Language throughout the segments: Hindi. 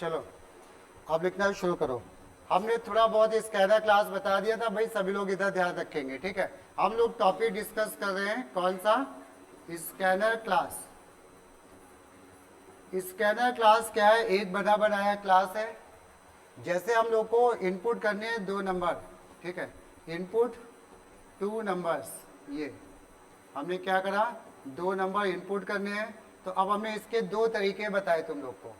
चलो अब लिखना शुरू करो। हमने थोड़ा बहुत स्कैनर क्लास बता दिया था भाई, सभी लोग इधर ध्यान रखेंगे, ठीक है। हम लोग टॉपिक डिस्कस कर रहे हैं, कौन सा? Scanner class. स्कैनर क्लास क्या है? एक बना बनाया क्लास है। जैसे हम लोग को इनपुट करने हैं 2 नंबर, ठीक है, इनपुट 2 नंबर्स। ये हमने क्या करा, 2 नंबर इनपुट करने हैं। तो अब हमने इसके 2 तरीके बताए तुम लोग को।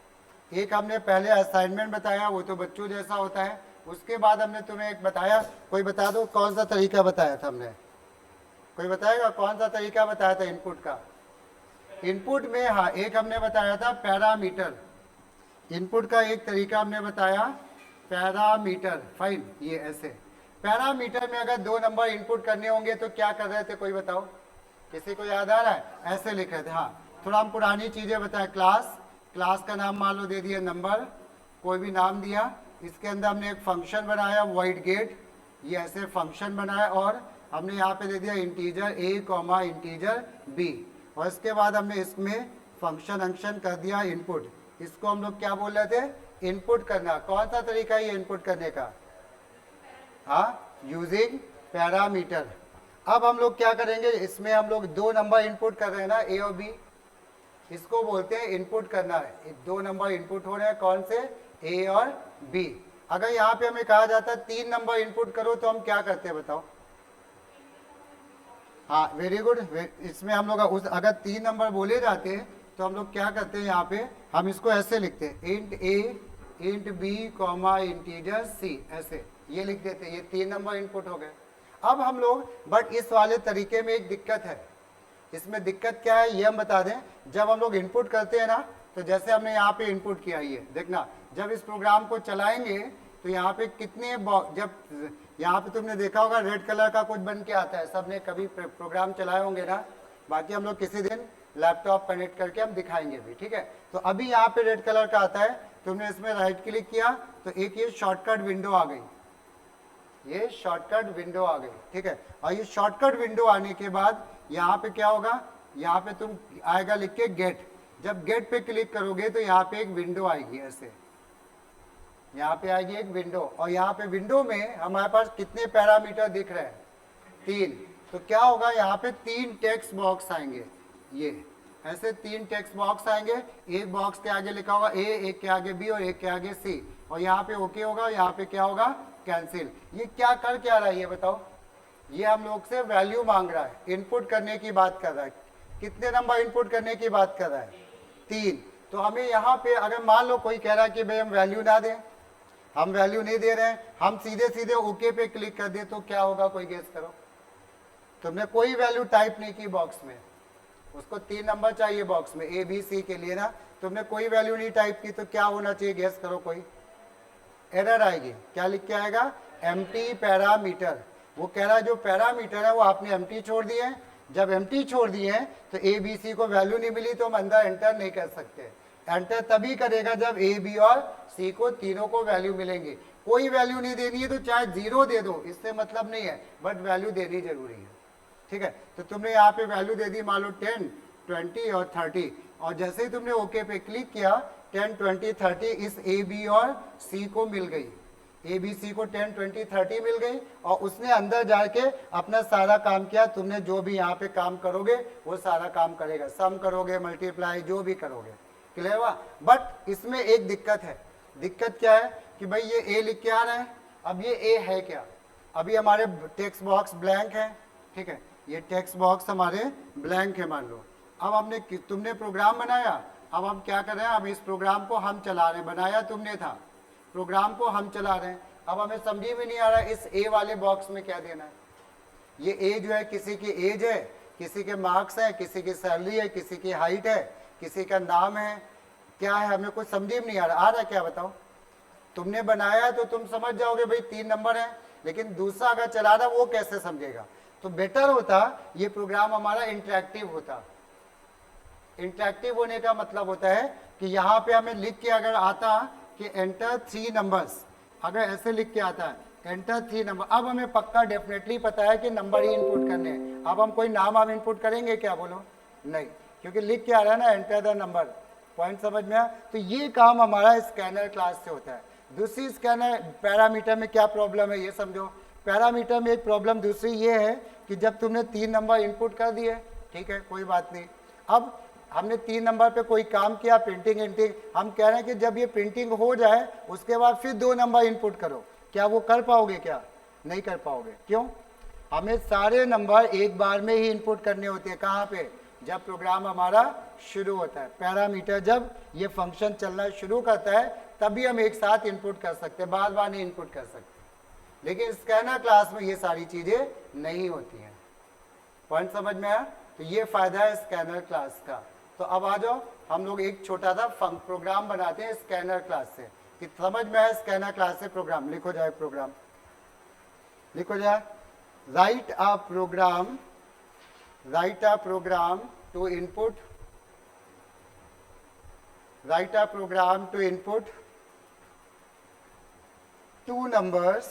एक हमने पहले असाइनमेंट बताया, वो तो बच्चों जैसा होता है। उसके बाद हमने तुम्हें एक बताया, कोई बता दो कौन सा तरीका बताया था हमने? कोई बताएगा कौन सा तरीका बताया था इनपुट का? इनपुट में हाँ, एक हमने बताया था पैरामीटर। इनपुट का एक तरीका हमने बताया पैरामीटर। फाइन, ये ऐसे पैरामीटर में अगर 2 नंबर इनपुट करने होंगे तो क्या कर रहे थे, कोई बताओ? किसी को याद आ रहा है? ऐसे लिख रहे थे। हाँ, थोड़ा हम पुरानी चीजें बताएं। क्लास, क्लास का नाम मान लो दे दिया नंबर, कोई भी नाम दिया। इसके अंदर हमने एक फंक्शन बनाया वॉइड गेट, ये ऐसे फंक्शन बनाया। और हमने यहाँ पे दे दिया integer a comma integer b। और इसके बाद हमने इसमें फंक्शन कर दिया इनपुट। इसको हम लोग क्या बोल रहे थे? इनपुट करना। कौन सा तरीका है ये इनपुट करने का? हाँ, यूजिंग पैरामीटर। अब हम लोग क्या करेंगे, इसमें हम लोग 2 नंबर इनपुट कर रहे हैं ना, ए और बी। इसको बोलते हैं इनपुट करना है। 2 नंबर इनपुट हो रहे हैं, कौन से? ए और बी। अगर यहाँ पे हमें कहा जाता है 3 नंबर इनपुट करो तो हम क्या करते हैं बताओ? हाँ, वेरी गुड। इसमें हम लोग अगर 3 नंबर बोले जाते हैं तो हम लोग क्या करते हैं, यहाँ पे हम इसको ऐसे लिखते हैं, इंट ए इंट बी कॉमा इंटीजर सी, ऐसे ये लिख देते हैं। ये 3 नंबर इनपुट हो गए। अब हम लोग, बट इस वाले तरीके में एक दिक्कत है। इसमें दिक्कत क्या है ये हम बता दें। जब हम लोग इनपुट करते हैं ना, तो जैसे हमने यहाँ पे इनपुट किया, ये देखना, जब इस प्रोग्राम को चलाएंगे तो यहाँ पे कितने जब यहाँ पे तुमने देखा होगा रेड कलर का कुछ बन के आता है, सबने कभी प्रोग्राम चलाए होंगे ना। बाकी हम लोग किसी दिन लैपटॉप कनेक्ट करके हम दिखाएंगे भी, ठीक है। तो अभी यहाँ पे रेड कलर का आता है, तुमने इसमें राइट क्लिक किया तो एक ये शॉर्टकट विंडो आ गई, ये शॉर्टकट विंडो आ गई, ठीक है। और ये शॉर्टकट विंडो आने के बाद यहाँ पे क्या होगा, यहाँ पे तुम आएगा लिख के गेट। जब गेट पे क्लिक करोगे तो यहाँ पे एक विंडो आएगी, ऐसे यहाँ पे आएगी एक विंडो। और यहाँ पे विंडो में हमारे पास कितने पैरामीटर दिख रहे हैं? 3। तो क्या होगा, यहाँ पे 3 टेक्स्ट बॉक्स आएंगे, ये ऐसे 3 टेक्स्ट बॉक्स आएंगे। एक बॉक्स के आगे लिखा होगा ए, एक के आगे बी और एक के आगे सी। और यहाँ पे ओके होगा, यहाँ पे क्या होगा, कैंसिल। ये क्या कर क्या रहा है ये बताओ? ये हम लोग से वैल्यू मांग रहा है, इनपुट करने की बात कर रहा है। कितने नंबर इनपुट करने की बात कर रहा है? 3। तो हमें यहाँ पे अगर मान लो कोई कह रहा है कि भाई हम वैल्यू ना दें, हम वैल्यू नहीं दे रहे हैं, हम सीधे सीधे ओके पे क्लिक कर दे तो क्या होगा, कोई गेस करो? तुमने कोई वैल्यू टाइप नहीं की बॉक्स में, उसको 3 नंबर चाहिए बॉक्स में ए बी सी के लिए ना, तुमने कोई वैल्यू नहीं टाइप की तो क्या होना चाहिए, गेस करो? कोई एरर आएगी। क्या लिख के आएगा? Empty parameter. वो कह रहा है जो पैरामीटर है वो आपने एम्प्टी छोड़ दिए हैं। जब एम्प्टी छोड़ दिए हैं तो ए बी सी को वैल्यू नहीं मिली तो हम अंदर एंटर नहीं कर सकते। एंटर तभी करेगा जब ए बी और सी को तीनों को वैल्यू मिलेंगी। कोई वैल्यू नहीं देनी है तो चाहे 0 दे दो, इससे मतलब नहीं है, बट वैल्यू देनी जरूरी है, ठीक है। तो तुमने यहाँ पे वैल्यू दे दी, मान लो 10, 20 और 30। और जैसे ही तुमने ओके पे क्लिक किया 10, 20, 30 इस ए बी और सी को मिल गई। ए बी सी को 10, 20, 30 मिल गई और उसने अंदर जाके अपना सारा काम किया। तुमने जो भी यहाँ पे काम करोगे वो सारा काम करेगा, सम करोगे, मल्टीप्लाई, जो भी करोगे, क्लियर हुआ। बट इसमें एक दिक्कत है। दिक्कत क्या है कि भाई ये ए लिख के आ रहा है, अब ये ए है क्या? अभी हमारे टेक्स्ट बॉक्स ब्लैंक है, ठीक है, ये टेक्स्ट बॉक्स हमारे ब्लैंक है मान लो। अब हमने तुमने प्रोग्राम बनाया, अब हम क्या कर रहे हैं, अब इस प्रोग्राम को हम चला रहे हैं। बनाया तुमने था, प्रोग्राम को हम चला रहे हैं। अब हमें समझ में नहीं आ रहा है इस ए वाले बॉक्स में क्या देना है। ये ए जो है किसी की एज है, किसी के मार्क्स है, किसी की सैलरी है, किसी की हाइट है, किसी का नाम है, क्या है, हमें कुछ समझ में नहीं आ रहा है क्या बताओ? तुमने बनाया है तो तुम समझ जाओगे भाई 3 नंबर है, लेकिन दूसरा अगर चला रहा वो कैसे समझेगा? तो बेटर होता ये प्रोग्राम हमारा इंटरेक्टिव होता। इंटरेक्टिव होने का मतलब होता है कि यहाँ पे हमें लिख के अगर आता कि एंटर 3 नंबर्स, अगर ऐसे लिख के आता है एंटर 3 नंबर, अब हमें पक्का डेफिनेटली पता है कि नंबर ही इनपुट करने हैं। अब हम कोई नाम हम इनपुट करेंगे क्या, बोलो? नहीं, क्योंकि लिख के आ रहा है ना एंटर द नंबर। पॉइंट समझ में आया? तो ये काम हमारा स्कैनर क्लास से होता है। दूसरी स्कैनर पैरामीटर में क्या प्रॉब्लम है ये समझो। पैरामीटर में एक प्रॉब्लम दूसरी ये है कि जब तुमने 3 नंबर इनपुट कर दिए, ठीक है कोई बात नहीं, अब हमने 3 नंबर पे कोई काम किया, प्रिंटिंग इंटिंग, हम कह रहे हैं कि जब ये प्रिंटिंग हो जाए उसके बाद फिर 2 नंबर इनपुट करो। क्या वो कर पाओगे? क्या नहीं कर पाओगे। क्यों? हमें सारे नंबर एक बार में ही इनपुट करने होते हैं। कहाँ पे? जब प्रोग्राम हमारा शुरू होता है। पैरामीटर जब ये फंक्शन चलना शुरू करता है तभी हम एक साथ इनपुट कर सकते हैं, बार बार नहीं इनपुट कर सकते। लेकिन स्कैनर क्लास में ये सारी चीजें नहीं होती हैं। पॉइंट समझ में आया? तो ये फायदा है स्कैनर क्लास का। तो अब आ जाओ, हम लोग एक छोटा सा प्रोग्राम बनाते हैं स्कैनर क्लास से, कि समझ में आया स्कैनर क्लास से प्रोग्राम। लिखो जाए प्रोग्राम, लिखो जाए, write a program to input, write a program to input 2 numbers.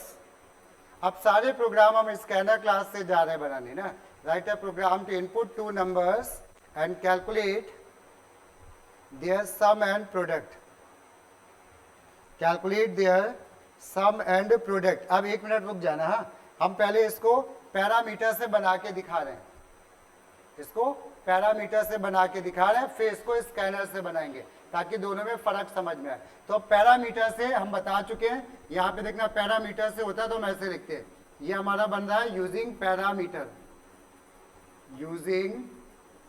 अब सारे प्रोग्राम हम स्कैनर क्लास से जा रहे हैं बनाने ना। Write a program to input 2 numbers and calculate their sum and product, calculate their sum and product. अब 1 मिनट रुक जाना। हाँ, हम पहले इसको पैरामीटर से बना के दिखा रहे हैं, इसको पैरामीटर से बना के दिखा रहे हैं, फिर इसको स्कैनर से बनाएंगे ताकि दोनों में फर्क समझ में आए। तो पैरामीटर से हम बता चुके हैं, यहाँ पे देखना पैरामीटर से होता है तो हम ऐसे लिखते हैं, ये हमारा बन रहा है यूजिंग पैरामीटर, यूजिंग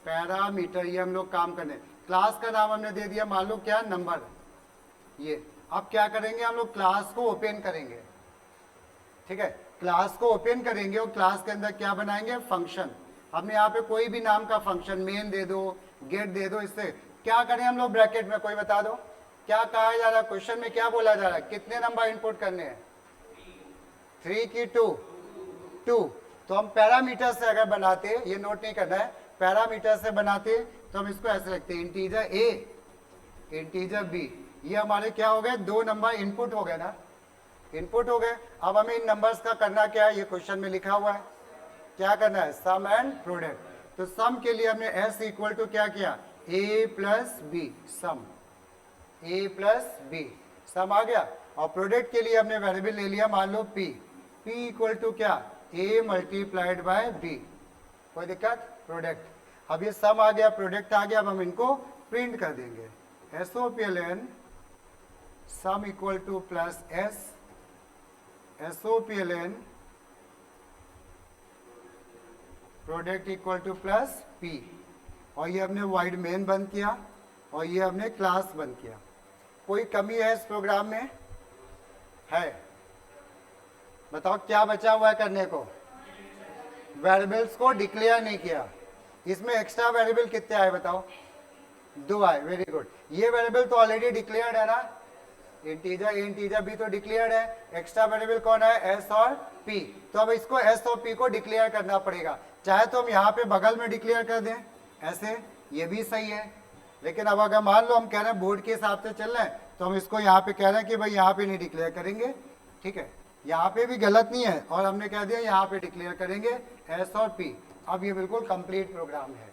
पैरामीटर। ये हम लोग काम करने, क्लास का नाम हमने दे दिया, मान लो क्या, नंबर। ये अब क्या करेंगे, हम लोग क्लास को ओपन करेंगे, ठीक है, क्लास को ओपन करेंगे और क्लास के अंदर क्या बनाएंगे, फंक्शन। हमने यहाँ पे कोई भी नाम का फंक्शन, मेन दे दो, गेट दे दो। इससे क्या करें हम लोग, ब्रैकेट में कोई बता दो क्या कहा जा रहा है, क्वेश्चन में क्या बोला जा रहा है, कितने नंबर इनपुट करने हैं, 3 की 2। तो हम पैरामीटर से अगर बनाते, ये नोट नहीं करना है, पैरामीटर से बनाते तो हम इसको ऐसे लिखते हैं, इंटीजर ए, इंटीजर बी। ये हमारे क्या हो गए, 2 नंबर इनपुट हो गए ना, इनपुट हो गए। अब हमें इन नंबर्स का करना क्या है, ये क्वेश्चन में लिखा हुआ है, क्या करना है, सम एंड प्रोडक्ट। तो सम के लिए हमने एस इक्वल टू क्या किया, ए प्लस बी, सम, ए प्लस बी, सम आ गया। और प्रोडक्ट के लिए हमने वेरिएबल ले लिया, मान लो पी, पी इक्वल टू क्या, ए मल्टीप्लाइड बाय बी, कोई दिक्कत, प्रोडक्ट। अब ये सम आ गया, प्रोडक्ट आ गया, अब हम इनको प्रिंट कर देंगे, SOPLN some equal to plus S, SOPLN product equal to plus P. और ये हमने वाइड मेन बंद किया और ये हमने क्लास बंद किया। कोई कमी है इस प्रोग्राम में, है? बताओ क्या बचा हुआ है करने को, वेरिएबल्स को डिक्लेयर नहीं किया। इसमें एक्स्ट्रा वेरिएबल कितने आए बताओ, 2 आए, वेरी गुड। ये वेरिएबल तो ऑलरेडी डिक्लेयर्ड है ना, इंटीजर ए इंटीजर बी तो डिक्लेयर्ड है। एक्स्ट्रा वेरिएबल कौन है, एस और पी। तो अब इसको एस और पी को डिक्लेयर करना पड़ेगा। चाहे तो हम यहाँ पे बगल में डिक्लेयर कर दें ऐसे, ये भी सही है। लेकिन अब अगर मान लो हम कह रहे हैं बोर्ड के हिसाब से चल रहे हैं, तो हम इसको यहाँ पे कह रहे हैं कि भाई यहाँ पे नहीं डिक्लेयर करेंगे, ठीक है, यहाँ पे भी गलत नहीं है, और हमने कह दिया यहाँ पे डिक्लेयर करेंगे एस और पी। अब ये बिल्कुल कंप्लीट प्रोग्राम है,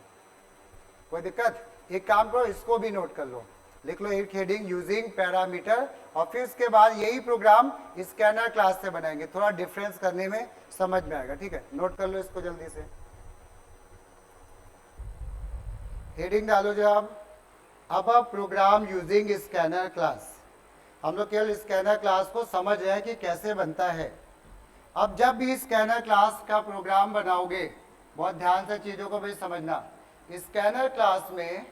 कोई दिक्कत। एक काम करो, इसको भी नोट कर लो, लिख लो एक हेडिंग यूजिंग पैरामीटर, और फिर इसके बाद यही प्रोग्राम स्कैनर क्लास से बनाएंगे, थोड़ा डिफरेंस करने में समझ में आएगा, ठीक है। नोट कर लो इसको जल्दी से, हेडिंग डालो जब, अब प्रोग्राम यूजिंग स्कैनर क्लास। हम लोग केवल स्कैनर क्लास को समझ रहे हैं कि कैसे बनता है। अब जब भी स्कैनर क्लास का प्रोग्राम बनाओगे, बहुत ध्यान से चीजों को भी समझना। स्कैनर क्लास में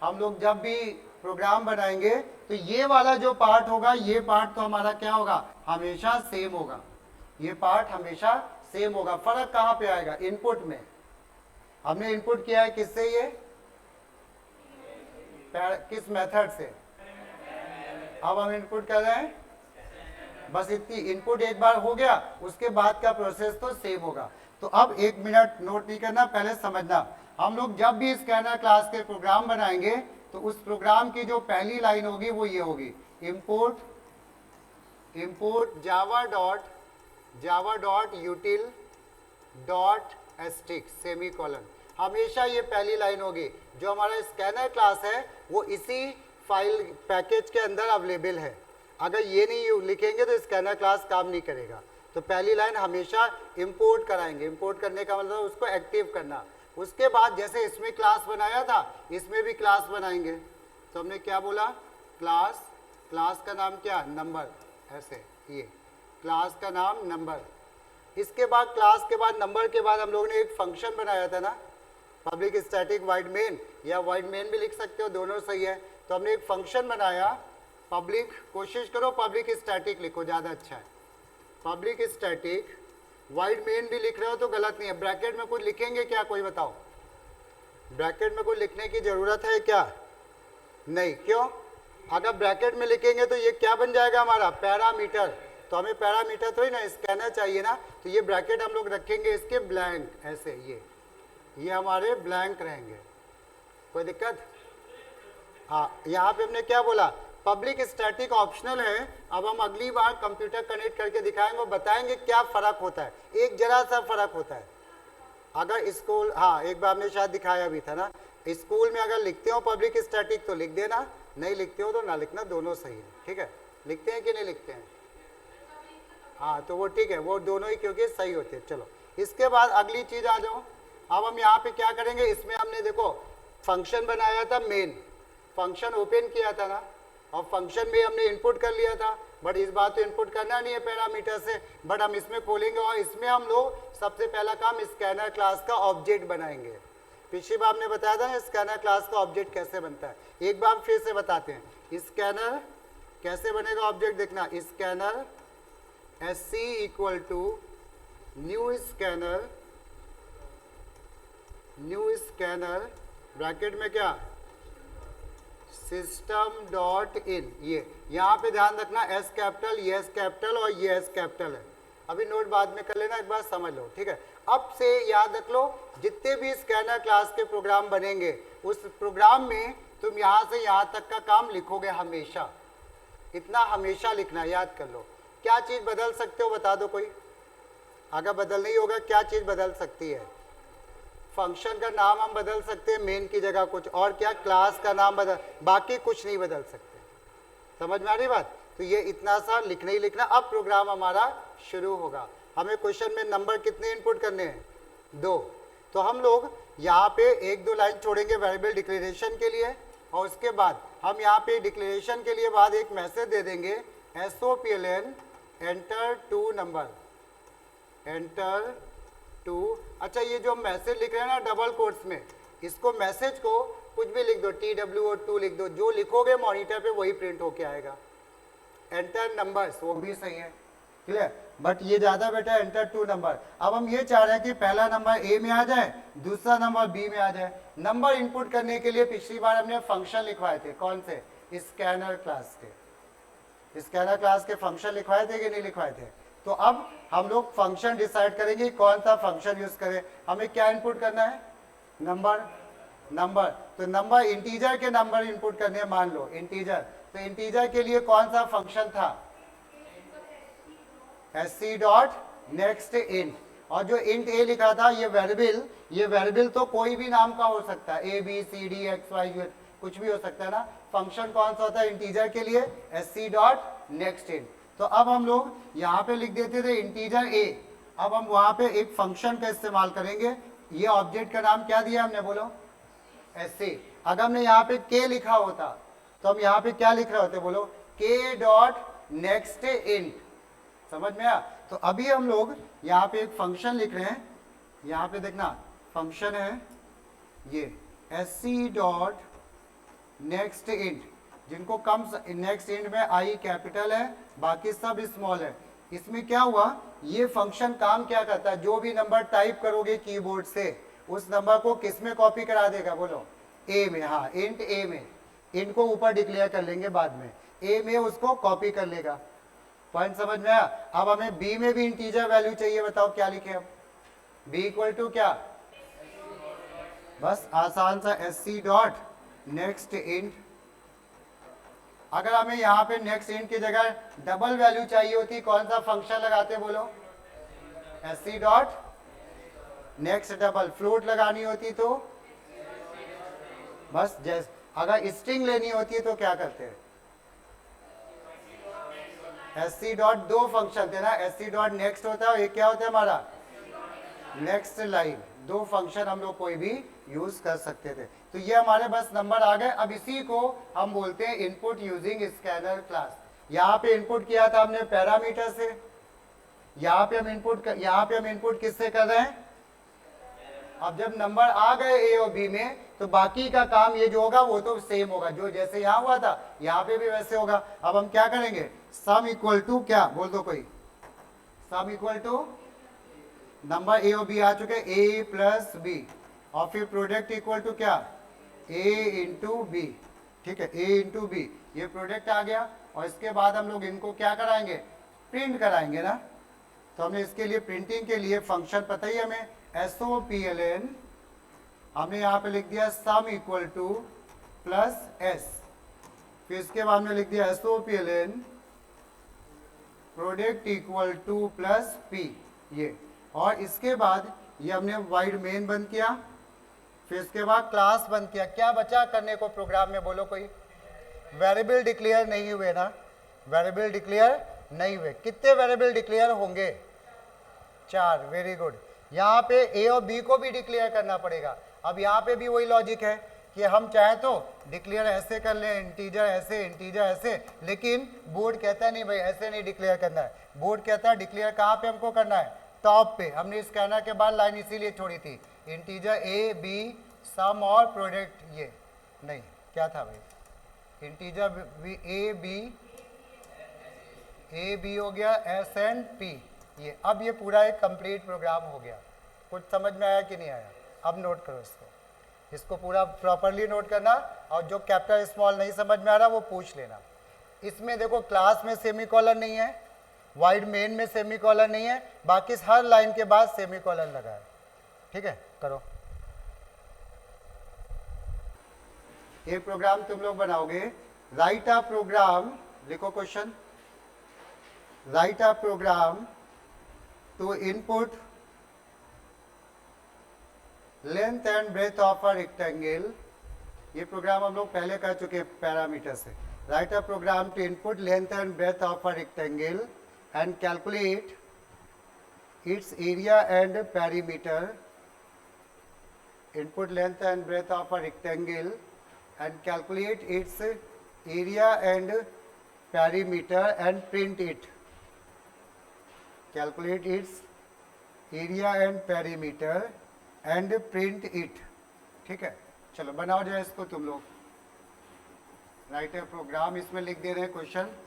हम लोग जब भी प्रोग्राम बनाएंगे तो ये वाला जो पार्ट होगा, ये पार्ट तो हमारा क्या होगा, हमेशा सेम होगा, ये पार्ट हमेशा सेम होगा। फर्क कहाँ पे आएगा, इनपुट में। हमने इनपुट किया है किससे, ये किस मेथड से, अब हम इनपुट कर रहे हैं, बस इतनी। इनपुट एक बार हो गया, उसके बाद का प्रोसेस तो सेम होगा। तो अब 1 मिनट नोट नहीं करना, पहले समझना। हम लोग जब भी स्कैनर क्लास के प्रोग्राम बनाएंगे तो उस प्रोग्राम की जो पहली लाइन होगी वो ये होगी, import Java dot यूटिल dot asterisk semicolon. हमेशा ये पहली लाइन होगी। जो हमारा स्कैनर क्लास है वो इसी फाइल पैकेज के अंदर अवेलेबल है। अगर ये नहीं लिखेंगे तो स्कैनर क्लास काम नहीं करेगा। तो पहली लाइन हमेशा इंपोर्ट कराएंगे। इंपोर्ट करने का मतलब उसको एक्टिव करना। उसके बाद जैसे इसमें क्लास बनाया था इसमें भी क्लास बनाएंगे। तो हमने क्या बोला, क्लास, क्लास का नाम क्या, नंबर, ऐसे ये क्लास का नाम नंबर। इसके बाद क्लास के बाद नंबर के बाद हम लोगों ने एक फंक्शन बनाया था ना, पब्लिक स्टैटिक वाइड मेन, या वाइड मेन भी लिख सकते हो, दोनों सही है। तो हमने एक फंक्शन बनाया पब्लिक, कोशिश करो पब्लिक स्टैटिक लिखो, ज़्यादा अच्छा है। पब्लिक स्टैटिक वाइड मेन भी लिख रहे हो तो गलत नहीं है। ब्रैकेट में कुछ लिखेंगे क्या, कोई बताओ? ब्रैकेट में कुछ लिखने की ज़रूरत है क्या? नहीं, क्यों? अगर ब्रैकेट में लिखेंगे तो ये क्या बन जाएगा हमारा, पैरामीटर। तो हमें पैरामीटर थोड़ी ना स्कैनर चाहिए ना, तो ये ब्रैकेट हम लोग रखेंगे इसके ब्लैंक, ऐसे ये हमारे ब्लैंक रहेंगे। कोई दिक्कत? हाँ, यहाँ पे हमने क्या बोला, पब्लिक स्टैटिक ऑप्शनल है। अब हम अगली बार कंप्यूटर कनेक्ट करके दिखाएंगे और बताएंगे क्या फ़र्क होता है। एक जरा सा फ़र्क होता है। अगर स्कूल, हाँ एक बार हमने शायद दिखाया भी था ना, स्कूल में अगर लिखते हो पब्लिक स्टैटिक तो लिख देना, नहीं लिखते हो तो ना लिखना, दोनों सही है। ठीक है, लिखते हैं कि नहीं लिखते हैं? हाँ तो वो ठीक है, वो दोनों ही क्योंकि सही होते हैं। चलो इसके बाद अगली चीज़ आ जाओ। अब हम यहाँ पे क्या करेंगे, इसमें हमने देखो फंक्शन बनाया था मेन, फंक्शन ओपन किया था ना, और फंक्शन में हमने इनपुट कर लिया था। बट इस बार तो इनपुट करना नहीं है पैरामीटर से, बट हम इसमें खोलेंगे और इसमें हम लोग सबसे पहला काम स्कैनर क्लास का ऑब्जेक्ट बनाएंगे। पिछली बार हमने बताया था ना स्कैनर क्लास का ऑब्जेक्ट कैसे बनता है, एक बार फिर से बताते हैं। स्कैनर कैसे बनेगा ऑब्जेक्ट, देखना, scanner SC equal to new scanner bracket में क्या, सिस्टम डॉट इन। ये यहाँ पे ध्यान रखना, एस कैपिटल, ये एस कैपिटल और ये एस कैपिटल है। अभी नोट बाद में कर लेना, एक बार समझ लो, ठीक है। अब से याद रख लो, जितने भी स्कैनर क्लास के प्रोग्राम बनेंगे उस प्रोग्राम में तुम यहाँ से यहाँ तक का काम लिखोगे हमेशा। इतना हमेशा लिखना, याद कर लो। क्या चीज़ बदल सकते हो बता दो कोई, अगर बदल नहीं होगा क्या चीज़ बदल सकती है? फंक्शन का नाम हम बदल सकते हैं मेन की जगह कुछ, और क्या, क्लास का नाम बदल, बाकी कुछ नहीं बदल सकते। समझ में आ रही बात? तो ये इतना सा लिखना ही लिखना। अब प्रोग्राम हमारा शुरू होगा। हमें क्वेश्चन में नंबर कितने इनपुट करने हैं, 2। तो हम लोग यहाँ पे 1-2 लाइन छोड़ेंगे वेरिएबल डिक्लेरेशन के लिए, और उसके बाद हम यहाँ पे डिक्लेरेशन के लिए बाद एक मैसेज दे देंगे, SOPLN एंटर 2 नंबर, एंटर 2। अच्छा, ये जो मैसेज लिख रहे हैं ना डबल कोट्स में, इसको मैसेज को कुछ भी लिख दो, TWO2 लिख दो, जो लिखोगे मॉनिटर पे वही प्रिंट होके आएगा। एंटर नंबर्स, वो भी सही है, क्लियर, बट ये ज़्यादा बेटर है, एंटर 2 नंबर। अब हम ये चाह रहे हैं कि पहला नंबर A में आ जाए, दूसरा नंबर B में आ जाए। नंबर इनपुट करने के लिए पिछली बार हमने फंक्शन लिखवाए थे, कौन से, स्कैनर क्लास के। स्कैनर क्लास के फंक्शन लिखवाए थे कि नहीं लिखवाए थे? तो अब हम लोग फंक्शन डिसाइड करेंगे कौन सा फंक्शन यूज करें। हमें क्या इनपुट करना है, नंबर। तो नंबर, इंटीजर के नंबर इनपुट करने हैं, मान लो इंटीजर। तो इंटीजर के लिए कौन सा फंक्शन था, SC डॉट नेक्स्ट इंट। और जो इंट A लिखा था, ये वेरिएबल तो कोई भी नाम का हो सकता है, ABCD XYZ कुछ भी हो सकता है ना। फंक्शन कौन सा होता है इंटीजर के लिए, SC डॉट नेक्स्ट इंट। तो अब हम लोग यहाँ पे लिख देते थे इंटीजर A। अब हम वहाँ पे एक फंक्शन का इस्तेमाल करेंगे। ये ऑब्जेक्ट का नाम क्या दिया हमने, बोलो, SC। अगर हमने यहाँ पे K लिखा होता तो हम यहाँ पे क्या लिख रहे होते, बोलो, K डॉट नेक्स्ट इंट। समझ में आया? तो अभी हम लोग यहाँ पे एक फंक्शन लिख रहे हैं, यहाँ पे देखना फंक्शन है ये SC डॉट नेक्स्ट इंट, जिनको कम नेक्स्ट इंट में I कैपिटल है, बाकी सब स्मॉल है। इसमें क्या हुआ, ये फंक्शन काम क्या करता है, जो भी नंबर टाइप करोगे कीबोर्ड से उस नंबर को किस में कॉपी करा देगा, बोलो, A में। हाँ, इंट A में, इंट को ऊपर डिक्लेयर कर लेंगे बाद में, A में उसको कॉपी कर लेगा। पॉइंट समझ में आया? अब हमें B में भी इंटीजर वैल्यू चाहिए, बताओ क्या लिखे अब, B इक्वल टू क्या, बस आसान सा SC डॉट नेक्स्ट इंट। अगर हमें यहाँ पे नेक्स्ट इंट की जगह डबल वैल्यू चाहिए होती, कौन सा फंक्शन लगाते, बोलो, SC dot next double, float लगानी होती तो बस जैसे, अगर स्ट्रिंग लेनी होती है तो क्या करते हैं, एस सी डॉट, दो फंक्शन थे ना, एस सी डॉट नेक्स्ट होता है और ये क्या होता है हमारा नेक्स्ट लाइन, दो फंक्शन हम लोग कोई भी यूज कर सकते थे। तो ये हमारे बस नंबर आ गए। अब इसी को हम बोलते हैं इनपुट यूजिंग स्कैनर क्लास। यहाँ पे इनपुट किया था हमने पैरामीटर से, यहाँ पे हम इनपुट किससे कर रहे हैं। अब जब नंबर आ गए ए और बी में तो बाकी का काम ये जो होगा वो तो सेम होगा, जो जैसे यहाँ हुआ था यहाँ पे भी वैसे होगा। अब हम क्या करेंगे, सम इक्वल टू क्या बोल दो कोई, sum equal to number A और बी आ चुके ए प्लस बी, और फिर प्रोडक्ट इक्वल टू क्या ए इंटू बी, ठीक है, ए इंटू बी, ये प्रोडक्ट आ गया। और इसके बाद हम लोग इनको क्या कराएंगे, प्रिंट कराएंगे ना। तो हमने इसके लिए प्रिंटिंग के लिए फंक्शन पता ही हमें, SOPLN, हमने यहाँ पे लिख दिया सम इक्वल टू प्लस एस, फिर इसके बाद में लिख दिया SOPLN product equal to plus P, ये। और इसके बाद ये हमने वाइड मेन बंद किया, फिर इसके बाद क्लास बंद किया। क्या बचा करने को प्रोग्राम में बोलो कोई, वेरिएबल डिक्लेयर नहीं हुए ना, वेरिएबल डिक्लेयर नहीं हुए। कितने वेरिएबल डिक्लेयर होंगे, 4, वेरी गुड। यहाँ पे ए और बी को भी डिक्लेयर करना पड़ेगा। अब यहाँ पे भी वही लॉजिक है कि हम चाहे तो डिक्लेयर ऐसे कर लें, इंटीजर ऐसे, इंटीजर ऐसे, लेकिन बोर्ड कहता है नहीं भाई ऐसे नहीं डिक्लेयर करना है। बोर्ड कहता है डिक्लेयर कहाँ पे हमको करना है, टॉप पे। हमने स्कैनर के बाद लाइन इसीलिए छोड़ी थी, इंटीजर ए बी सम और प्रोडक्ट, ये नहीं क्या था भाई, इंटीजर ए बी हो गया, एस एंड पी, ये। अब ये पूरा एक कंप्लीट प्रोग्राम हो गया। कुछ समझ में आया कि नहीं आया, अब नोट करो इसको पूरा प्रॉपरली नोट करना, और जो कैपिटल स्मॉल नहीं समझ में आ रहा वो पूछ लेना। इसमें देखो क्लास में सेमीकोलन नहीं है, वाइड मेन में सेमीकोलन नहीं है, बाकी हर लाइन के बाद सेमीकोलन लगा है, ठीक है। करो, ये प्रोग्राम तुम लोग बनाओगे, राइट अ प्रोग्राम, लिखो question, write a program to input length and breadth of a rectangle. ये प्रोग्राम हम लोग पहले कर चुके हैं पैरामीटर से। Write a program to input length and breadth of a rectangle and calculate its area and perimeter, input length and breadth of a rectangle and calculate its area and perimeter and print it, calculate its area and perimeter and print it, ठीक है। चलो बनाओ जाए इसको तुम लोग, राइट ए प्रोग्राम, इसमें लिख दे रहे हैं क्वेश्चन,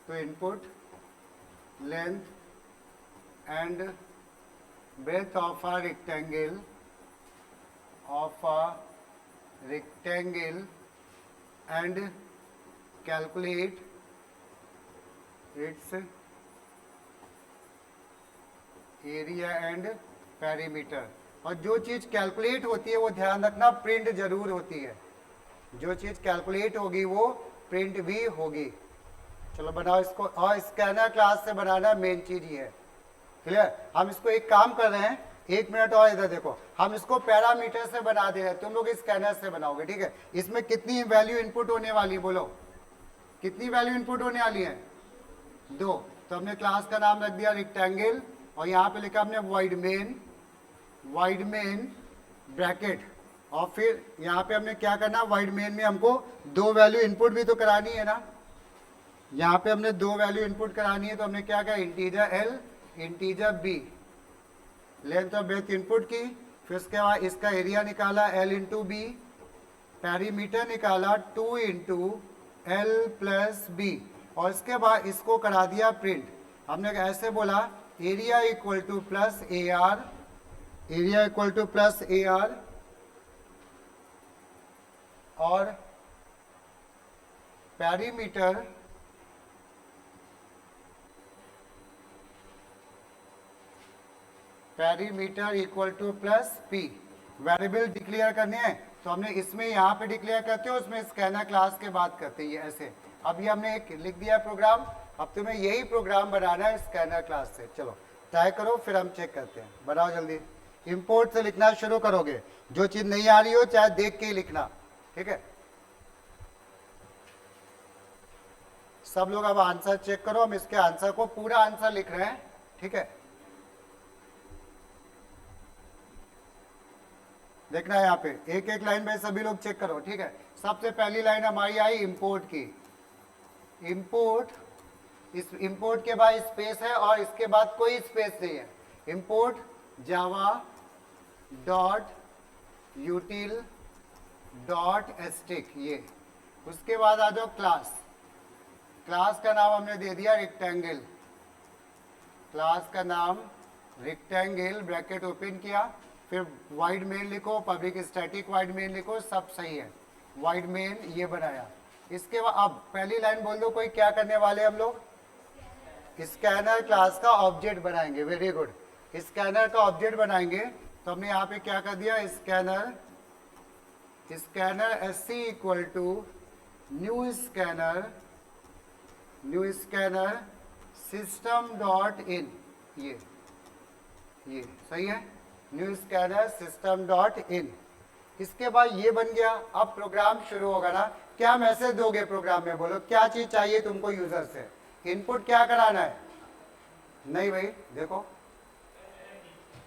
तो input length and breadth of a rectangle and calculate its area and perimeter। और जो चीज कैलकुलेट होती है वो ध्यान रखना प्रिंट जरूर होती है, जो चीज कैलकुलेट होगी वो प्रिंट भी होगी। चलो बनाओ इसको, और स्कैनर क्लास से बनाना मेन चीज ये है, क्लियर। हम इसको एक काम कर रहे हैं, 1 मिनट और इधर देखो, हम इसको पैरामीटर से बना दे रहे हैं, तुम लोग स्कैनर से बनाओगे, ठीक है। इसमें कितनी वैल्यू इनपुट होने वाली, बोलो कितनी वैल्यू इनपुट होने वाली है, 2। तो हमने क्लास का नाम रख दिया रेक्टेंगल, और यहाँ पे लिखा हमने वाइड मेन ब्रैकेट, और फिर यहाँ पे हमने क्या करना, वाइड मेन में हमको 2 वैल्यू इनपुट भी तो करानी है ना। यहाँ पे हमने 2 वैल्यू इनपुट करानी है, तो हमने क्या किया, integer L integer B, length और ब्रेथ इनपुट की, फिर उसके बाद इसका एरिया निकाला एल इंटू बी, पेरीमीटर निकाला 2 इंटू एल प्लस बी, और इसके बाद इसको करा दिया प्रिंट। हमने ऐसे बोला area equal to plus A R, area equal to plus A R, और perimeter equal to plus P. Variable declare करने हैं तो हमने इसमें यहाँ पे डिक्लेयर करते हो, उसमें स्कैनर क्लास के बाद करते हैं, ये ऐसे। अब ये हमने एक लिख दिया प्रोग्राम, अब तुम्हें यही प्रोग्राम बनाना है स्कैनर क्लास से। चलो ट्राई करो, फिर हम चेक करते हैं, बनाओ जल्दी। इंपोर्ट से लिखना शुरू करोगे। जो चीज नहीं आ रही हो चाहे देख के ही लिखना, ठीक है। सब लोग अब आंसर चेक करो, हम इसके आंसर को पूरा आंसर लिख रहे हैं, ठीक है। देखना है यहाँ पे एक एक लाइन में सभी लोग चेक करो, ठीक है। सबसे पहली लाइन हमारी आई इंपोर्ट की। इंपोर्ट, इस इंपोर्ट के बाद स्पेस है और इसके बाद कोई स्पेस नहीं है। Import Java dot यूटिल dot stick, ये। उसके बाद आ जाओ क्लास। क्लास का नाम हमने दे दिया रेक्टेंगल। क्लास का नाम रेक्टेंगल, ब्रैकेट ओपन किया, फिर वाइड मेन लिखो, पब्लिक स्टैटिक वाइड मेन लिखो, सब सही है। वाइड मेन ये बनाया। इसके बाद अब पहली लाइन बोल दो कोई, क्या करने वाले हम लोग? स्कैनर क्लास का ऑब्जेक्ट बनाएंगे। वेरी गुड, स्कैनर का ऑब्जेक्ट बनाएंगे। तो हमने यहाँ पे क्या कर दिया, scanner, scanner S C equal to new scanner, new scanner system dot in, ये सही है, new scanner system dot in. इसके बाद ये बन गया। अब प्रोग्राम शुरू होगा ना। क्या मैसेज दोगे प्रोग्राम में? बोलो क्या चीज चाहिए तुमको यूजर से? इनपुट क्या कराना है? नहीं भाई देखो,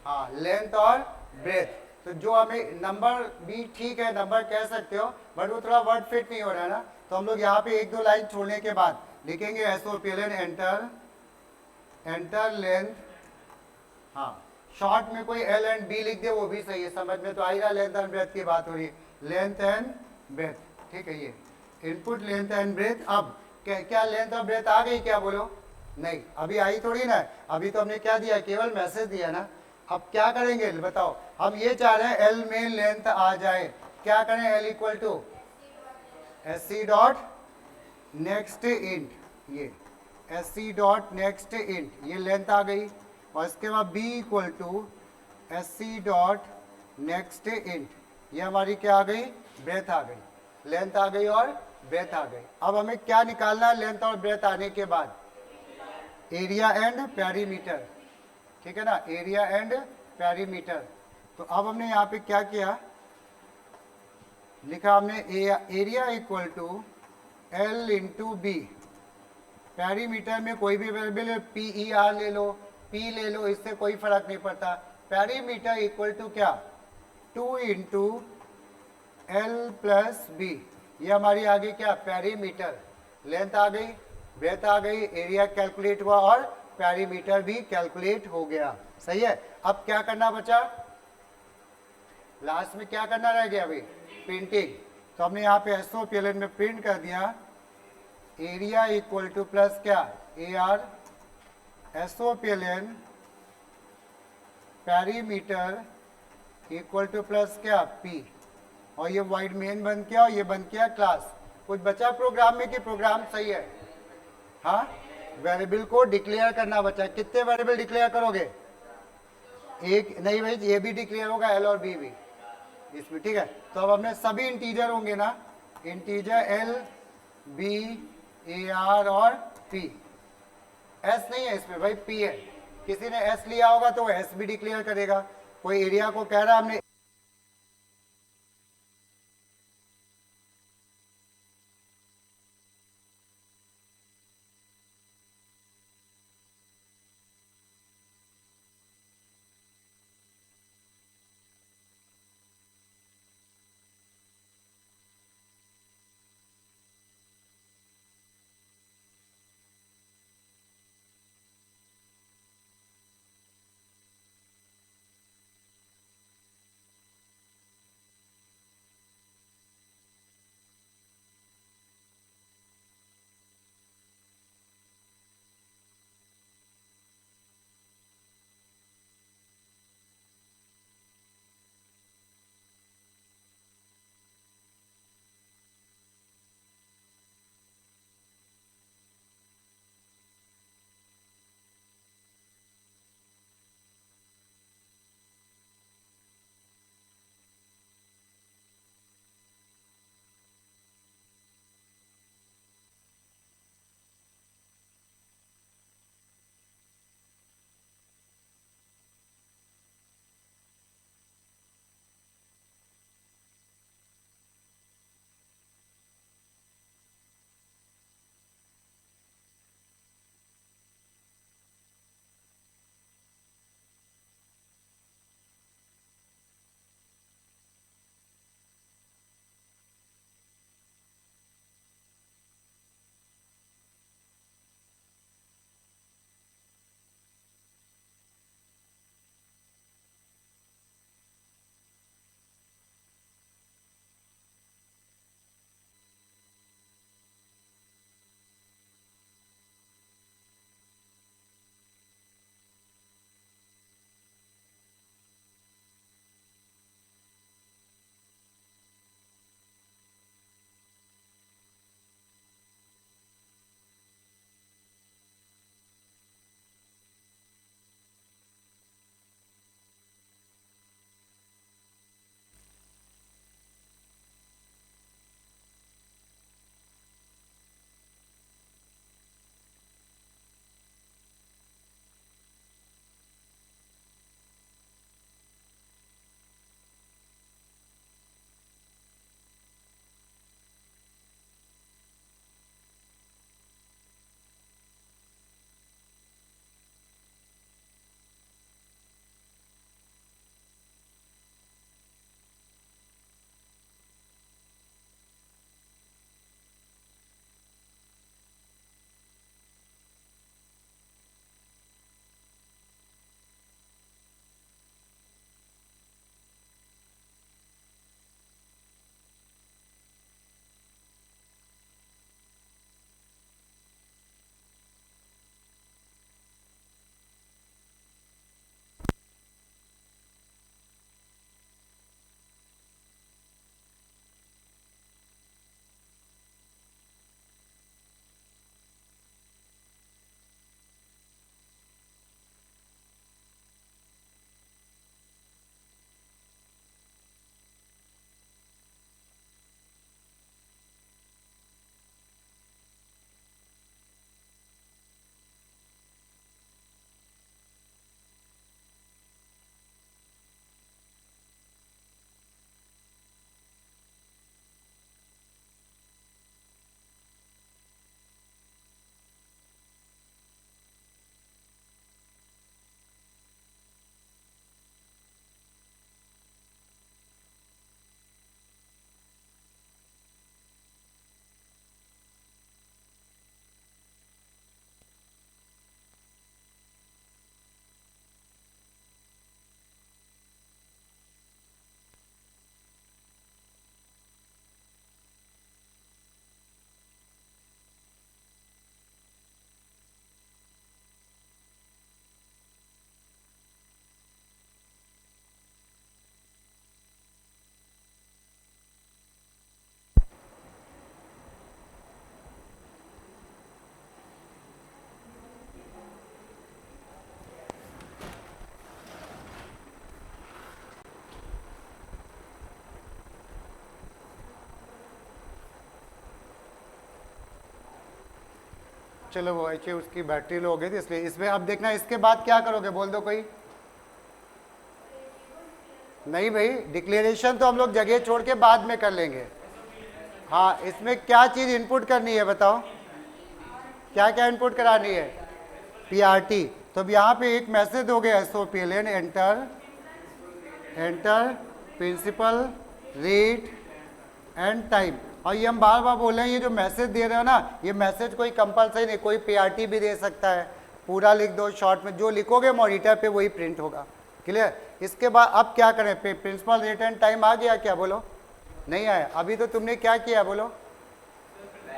हाँ लेंथ और ब्रेथ। तो जो हमें नंबर भी ठीक है, नंबर कह सकते हो, बट वो थोड़ा वर्ड फिट नहीं हो रहा है ना। तो हम लोग यहाँ पे एक दो लाइन छोड़ने के बाद लिखेंगे SOPLN एंटर, एंटर लेंथ। हाँ शॉर्ट में कोई L एंड B लिख दे वो भी सही है, समझ में तो आ ही रहा। लेंथ एंड ब्रेथ की बात हो रही है, लेंथ एंड ब्रेथ, ठीक है। ये इनपुट लेंथ एंड ब्रेथ। अब क्या लेंथ और ब्रेथ आ गई क्या? बोलो नहीं, अभी आई थोड़ी ना। अभी तो हमने क्या दिया, केवल मैसेज दिया ना। अब क्या करेंगे बताओ? हम ये चाह रहे हैं L में लेंथ आ जाए। क्या करें? L equal to SC dot next int, ये SC डॉट नेक्स्ट इंट, ये लेंथ आ गई। और इसके बाद B equal to SC dot next int, ये हमारी क्या आ गई? ब्रेथ आ गई। लेंथ आ गई और ब्रेथ आ गई। अब हमें क्या निकालना है लेंथ और ब्रेथ आने के बाद? एरिया एंड पेरीमीटर, ठीक है ना, एरिया एंड पेरीमीटर। तो अब हमने यहाँ पे क्या किया, लिखा हमने area equal to L into B. Perimeter में कोई भी वेरिएबल PER ले लो, P ले लो, इससे कोई फर्क नहीं पड़ता। पेरीमीटर इक्वल टू क्या? 2 इंटू L प्लस बी, ये हमारी आ गई क्या? पेरीमीटर। लेंथ आ गई, ब्रेथ आ गई, एरिया कैलकुलेट हुआ और पेरीमीटर भी कैलकुलेट हो गया। सही है। अब क्या करना बचा? लास्ट में क्या करना रह गया अभी? प्रिंटिंग। तो हमने यहाँ पे SOPLN में प्रिंट कर दिया एरिया इक्वल टू प्लस क्या? AR SOPLN perimeter equal to plus क्या? P। और ये वाइड मेन बन किया और ये बन किया क्लास। कुछ बचा प्रोग्राम में कि प्रोग्राम सही है? हाँ, वेरिएबल को डिक्लेयर करना बचा। कितने वेरिएबल डिक्लेयर करोगे? एक नहीं भाई, ये भी डिक्लेयर होगा L और B भी इसमें, ठीक है। तो अब हमने सभी इंटीजर होंगे ना, इंटीजर L, B, AR और P। S नहीं है इसमें भाई, P है। किसी ने S लिया होगा तो वो S भी डिक्लेयर करेगा। कोई एरिया को कह रहा हमने चलो वो अच्छी उसकी बैटरी लो हो गई थी इसलिए। इसमें अब देखना इसके बाद क्या करोगे, बोल दो कोई। नहीं भाई, डिक्लेरेशन तो हम लोग जगह छोड़ के बाद में कर लेंगे। हाँ, इसमें क्या चीज़ इनपुट करनी है बताओ, क्या क्या इनपुट करानी है? पीआरटी। तो अब यहाँ पे एक मैसेज हो गया SOPLN enter principal rate and time. और ये हम बार बार बोल रहे हैं, ये जो मैसेज दे रहे हो ना, ये मैसेज कोई कंपलसरी नहीं, कोई पीआरटी भी दे सकता है, पूरा लिख दो शॉर्ट में, जो लिखोगे मॉनिटर पे वही प्रिंट होगा। क्लियर? इसके बाद अब क्या करें, प्रिंसिपल रेट एंड टाइम आ गया क्या? बोलो। नहीं आया। अभी तो तुमने क्या किया, बोलो।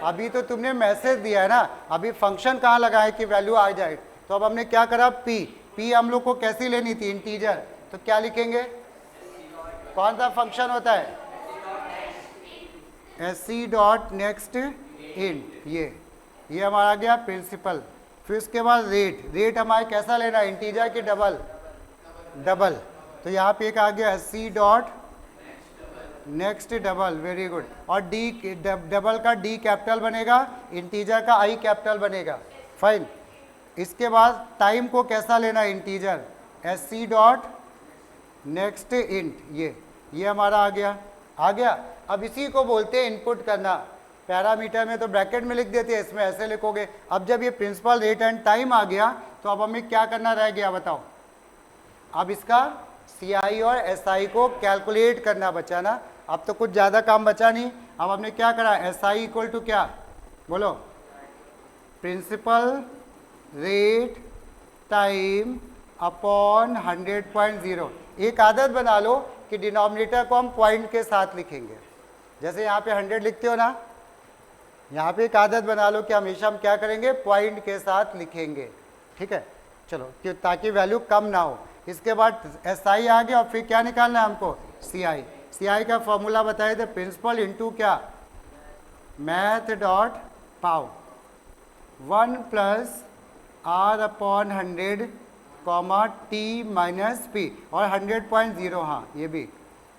अभी तो तुमने मैसेज दिया है ना, अभी फंक्शन कहाँ लगा है कि वैल्यू आ जाए। तो अब हमने क्या करा, पी हम लोग को कैसी लेनी थी, इंटीजर। तो क्या लिखेंगे, कौन सा फंक्शन होता है, SC डॉट नेक्स्ट इंट, ये हमारा आ गया प्रिंसिपल। फिर उसके बाद रेट हमारे कैसा लेना है, इंटीजर की डबल। तो यहाँ पे एक आ गया SC dot next double, very good. और डी डबल का डी कैपिटल बनेगा, इंटीजर का आई कैपिटल बनेगा, फाइन। इसके बाद टाइम को कैसा लेना, integer, SC dot next int, ये हमारा आ गया। अब इसी को बोलते हैं इनपुट करना। पैरामीटर में तो ब्रैकेट में लिख देते हैं, इसमें ऐसे लिखोगे। अब जब ये प्रिंसिपल रेट एंड टाइम आ गया तो अब हमें क्या करना रह गया बताओ, अब इसका CI और SI को कैलकुलेट करना बचा ना। अब तो कुछ ज़्यादा काम बचा नहीं। अब हमने क्या करा, SI इक्वल टू क्या, बोलो, प्रिंसिपल रेट टाइम अपॉन 100.0। एक आदत बना लो कि डिनोमिनेटर को हम पॉइंट के साथ लिखेंगे। जैसे यहाँ पे 100 लिखते हो ना, यहाँ पे एक आदत बना लो कि हमेशा हम क्या करेंगे, पॉइंट के साथ लिखेंगे। ठीक है, चलो, ताकि वैल्यू कम ना हो। इसके बाद SI आ गया और फिर क्या निकालना है हमको, CI का फॉर्मूला बताए थे, प्रिंसिपल इंटू क्या, मैथ डॉट पाव 1 plus R upon 100 comma T minus P और 100.0, हाँ ये भी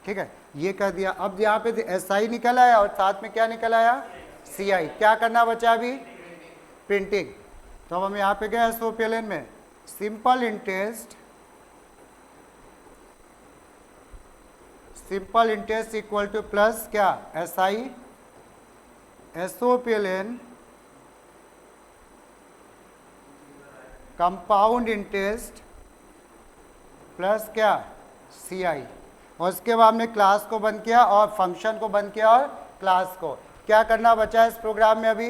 ठीक है, ये कर दिया। अब यहाँ पे SI निकल आया और साथ में क्या निकल आया, CI। क्या करना बचा अभी, प्रिंटिंग। तो अब हम यहाँ पे गए SOPLN में, simple interest equal to plus क्या, SI SOPLN compound interest plus क्या, CI। और उसके बाद हमने क्लास को बंद किया और फंक्शन को बंद किया और क्लास को। क्या करना बचा है इस प्रोग्राम में अभी,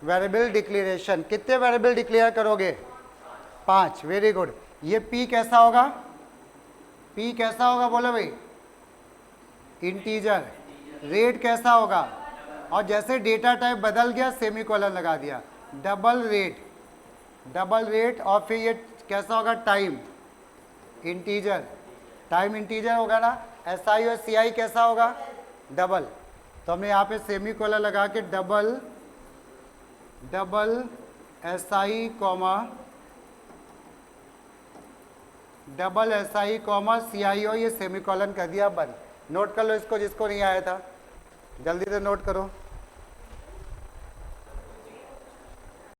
वेरिएबल डिक्लेरेशन। कितने वेरिएबल डिक्लेयर करोगे, 5, वेरी गुड। ये P कैसा होगा, बोलो भाई, इंटीजर। रेट कैसा होगा, और जैसे डेटा टाइप बदल गया सेमीकोलन लगा दिया, डबल रेट। और फिर ये कैसा होगा, टाइम इंटीजर होगा ना। SI और CI कैसा होगा, डबल। तो हमने यहाँ पे सेमीकोलन लगा के डबल SI कॉमा CI और ये सेमीकोलन कर दिया बंद। नोट कर लो इसको, जिसको नहीं आया था जल्दी से नोट करो।